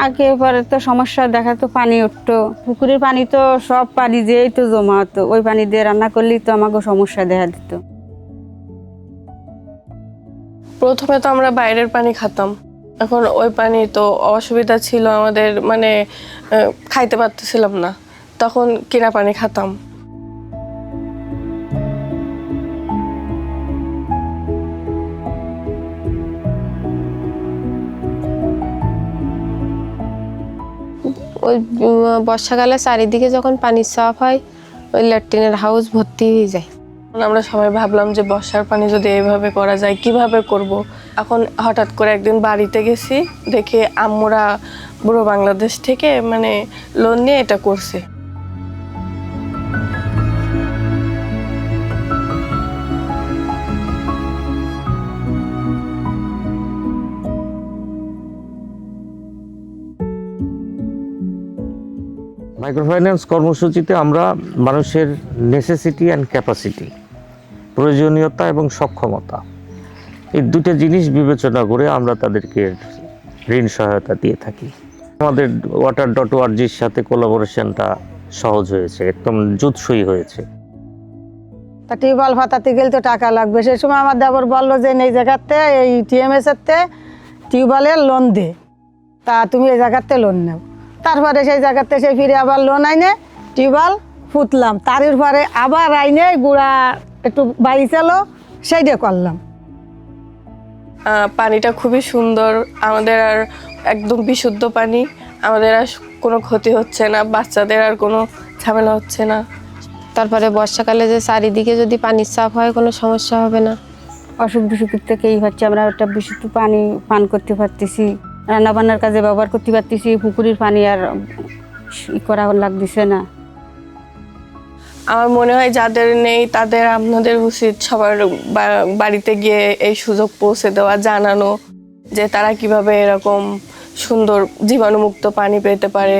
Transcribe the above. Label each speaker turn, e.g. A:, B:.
A: আগে পরে তো সমস্যা দেখা তো পানি উঠতো, পুকুরের পানি তো সব পানি দিয়েই তো জমা হতো, ওই পানি দিয়ে রান্না করলেই তো আমাকে সমস্যা দেখা দিত।
B: প্রথমে তো আমরা বাইরের পানি খেতাম, এখন ওই পানি তো অসুবিধা ছিল আমাদের, মানে খাইতে পারতেছিলাম না, তখন কিনা পানি খেতাম।
C: ওই বর্ষাকালে চারিদিকে যখন পানির চাপ হয় ওই ল্যাট্রিনের হাউস ভর্তি হয়ে যায়।
B: আমরা সবাই ভাবলাম যে বর্ষার পানি যদি এইভাবে করা যায় কিভাবে করব। এখন হঠাৎ করে একদিন বাড়িতে গেছি, দেখে আম্মুরা বুড়ো বাংলাদেশ থেকে মানে লোন নিয়ে এটা করছে।
D: মাইক্রোফাইন্যান্স কর্মসূচিতে আমরা মানুষের নেসেসিটি অ্যান্ড ক্যাপাসিটি, প্রয়োজনীয়তা এবং সক্ষমতা, এই দুটো জিনিস বিবেচনা করে আমরা তাদেরকে ঋণ সহায়তা দিয়ে থাকি। আমাদের water.org's সাথে কোলাবোরেশনটা সহজ হয়েছে, একদম জুৎসই হয়েছে।
E: তা টিউবওয়েল ফাতাতে গেলে তো টাকা লাগবে। সেই সময় আমার দেবর বললো যে এই জায়গাতে এই টিএমএসেরতে টিউবওয়েলের লোন দে, তা তুমি এই জায়গাতে লোন নাও। তারপরে সেই জায়গাতে সেই ফিরে আবার লোন আইনে টিউবওয়েল ফুটলাম, তারির পরে আবার আইনে গুড়া একটু বাড়ি চালো, সেইটা করলাম।
B: পানিটা খুবই সুন্দর, আমাদের আর একদম বিশুদ্ধ পানি, আমাদের আর কোনো ক্ষতি হচ্ছে না, বাচ্চাদের আর কোনো ঝামেলা হচ্ছে না।
C: তারপরে বর্ষাকালে যে চারিদিকে যদি পানির চাপ হয় কোনো সমস্যা হবে না।
A: অসুখ বিসুখের থেকে এই হচ্ছে আমরা একটা বিশুদ্ধ পানি পান করতে পারতেছি, রান্নাবান্নার কাজে ব্যবহার করতে পারতেছি, পুকুরের পানি আর করা লাগতেছে না।
B: আমার মনে হয় যাদের নেই তাদের আপনাদের উচিত সবার বাড়িতে গিয়ে এই সুযোগ পৌঁছে দেওয়া, জানানো যে তারা কিভাবে এরকম সুন্দর জীবাণুমুক্ত পানি পেতে পারে।